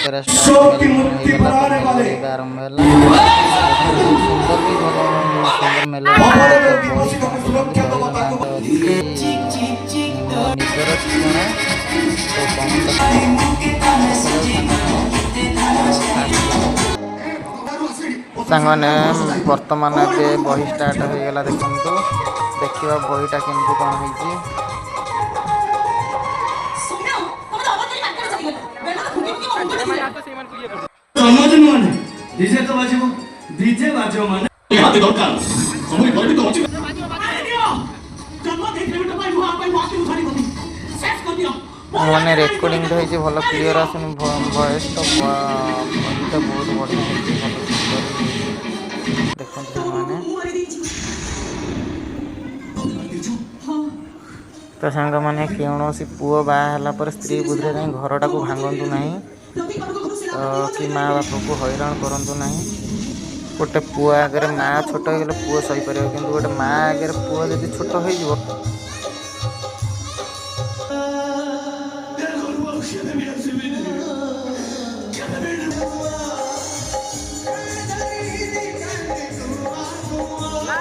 पूरा स्टार्ट मेला मेला आरंभ है। बहुत सुंदर भी भल सुंदर मेला बड़ी निजर ठिकाना तो सांगने वर्तमान बही स्टार्ट हो गला। देखु देखा बहीटा केमती कौन हो मैंने रेकर्डिंग तो भल क्लीयर आसुन वॉइस तो बहीटा बहुत बढ़िया देखते मैंने तो सांग मैंने कौन पुओ बाहर स्त्री बुद्धि घरटा को भांगतु ना कि माँ बाप को हैरान करूँ ना। गोटे पुओ आगे माँ छोट हो गले पुओ सही पार कि गोटे माँ आगे पुओ जब छोट हो